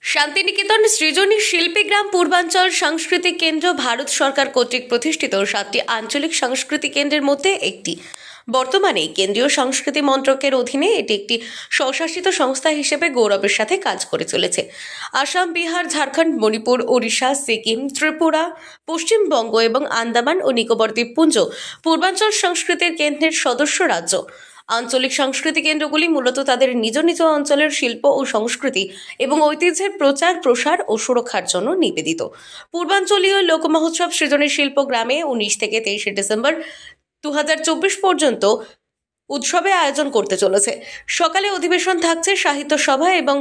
শান্তিনিকেতন সৃজনী শিল্পী গ্রাম পূর্বাঞ্চল সাংস্কৃতিক কেন্দ্র ভারত সরকার কর্তৃক প্রতিষ্ঠিত 7টি আঞ্চলিক সাংস্কৃতিক কেন্দ্রের মধ্যে একটি। বর্তমানে কেন্দ্রীয় সংস্কৃতি মন্ত্রকের অধীনে এটি একটি স্বশাসিত সংস্থা হিসেবে গৌরবের সাথে কাজ করে চলেছে। আসাম, বিহার, ঝাড়খণ্ড, মণিপুর, ওড়িশা, সিকিম, ত্রিপুরা, পশ্চিমবঙ্গ এবং আন্দামান ও নিকোবর দ্বীপপুঞ্জ পূর্বাঞ্চল সংস্কৃতির কেন্দ্রের সদস্য রাজ্য। আঞ্চলিক সংস্কৃতি কেন্দ্রগুলি মূলত তাদের নিজ নিজ অঞ্চলের শিল্প ও সংস্কৃতি এবং ঐতিহ্যের প্রচার, প্রসার ও সুরক্ষার জন্য নিবেদিত। পূর্বাঞ্চলীয় লোক মহোৎসব সৃজনী শিল্প গ্রামে 19 থেকে 23 ডিসেম্বর 2024 পর্যন্ত উৎসবে আয়োজন করতে চলেছে। সকালে অধিবেশন থাকছে, সাহিত্য সভা এবং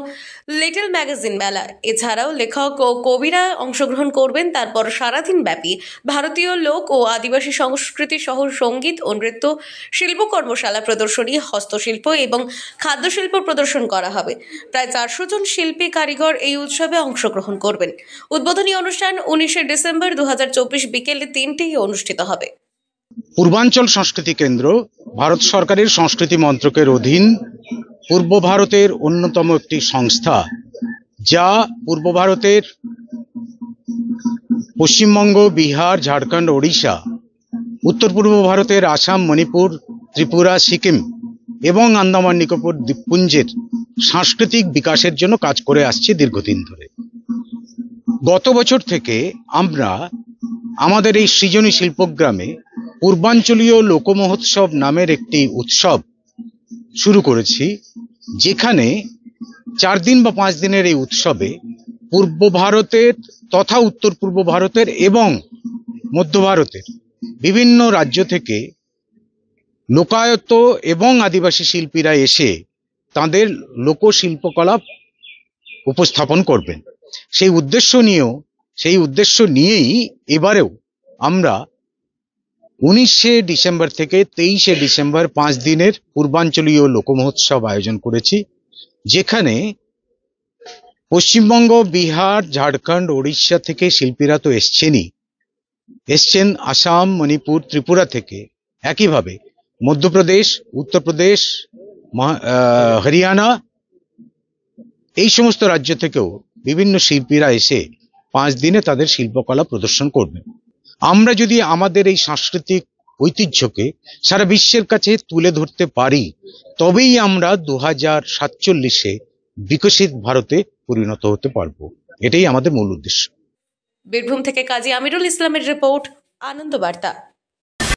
লিটল ম্যাগাজিন মেলা। এছাড়াও লেখক ও কবিরা অংশগ্রহণ করবেন। তারপর সারাদিন ব্যাপী ভারতীয় লোক ও আদিবাসী সংস্কৃতি সহ সঙ্গীত ও নৃত্য, শিল্প কর্মশালা, প্রদর্শনী, হস্তশিল্প এবং খাদ্যশিল্প প্রদর্শন করা হবে। প্রায় 400 জন শিল্পী কারিগর এই উৎসবে অংশগ্রহণ করবেন। উদ্বোধনী অনুষ্ঠান 19 ডিসেম্বর 2024 বিকেলে 3টেয় অনুষ্ঠিত হবে। পূর্বাঞ্চল সংস্কৃতি কেন্দ্র ভারত সরকারের সংস্কৃতি মন্ত্রকের অধীন পূর্ব ভারতের অন্যতম একটি সংস্থা, যা পূর্ব ভারতের পশ্চিমবঙ্গ, বিহার, ঝাড়খণ্ড, ওড়িশা, উত্তর পূর্ব ভারতের আসাম, মণিপুর, ত্রিপুরা, সিকিম এবং আন্দামান নিকোবর দ্বীপপুঞ্জের সাংস্কৃতিক বিকাশের জন্য কাজ করে আসছে দীর্ঘদিন ধরে। গত বছর থেকে আমরা আমাদের এই সৃজনী শিল্পগ্রামে পূর্বাঞ্চলীয় লোকমহোৎসব নামের একটি উৎসব শুরু করেছি, যেখানে 4 দিন বা 5 দিনের এই উৎসবে পূর্ব ভারতের তথা উত্তর পূর্ব ভারতের এবং মধ্য ভারতের বিভিন্ন রাজ্য থেকে লোকায়ত এবং আদিবাসী শিল্পীরা এসে তাদের লোকশিল্পকলা উপস্থাপন করবেন। সেই উদ্দেশ্য নিয়েই এবারেও আমরা 19 ডিসেম্বর থেকে 23 ডিসেম্বর 5 দিনের পূর্বাঞ্চলীয় লোকমহোৎসব আয়োজন করেছি, যেখানে পশ্চিমবঙ্গ, বিহার, ঝাড়খণ্ড, ওড়িশা থেকে শিল্পীরা তো এসছেন আসাম, মণিপুর, ত্রিপুরা থেকে। একইভাবে মধ্যপ্রদেশ, উত্তরপ্রদেশ, হরিয়ানা, এই সমস্ত রাজ্য থেকেও বিভিন্ন শিল্পীরা এসে 5 দিনে তাদের শিল্পকলা প্রদর্শন করবেন। আমরা যদি আমাদের এই সাংস্কৃতিক ঐতিহ্যকে সারা বিশ্বের কাছে তুলে ধরতে পারি, তবেই আমরা 2047-এ বিকশিত ভারতে পরিণত হতে পারবো। এটাই আমাদের মূল উদ্দেশ্য। বীরভূম থেকে কাজী আমিরুল ইসলামের রিপোর্ট, আনন্দ বার্তা।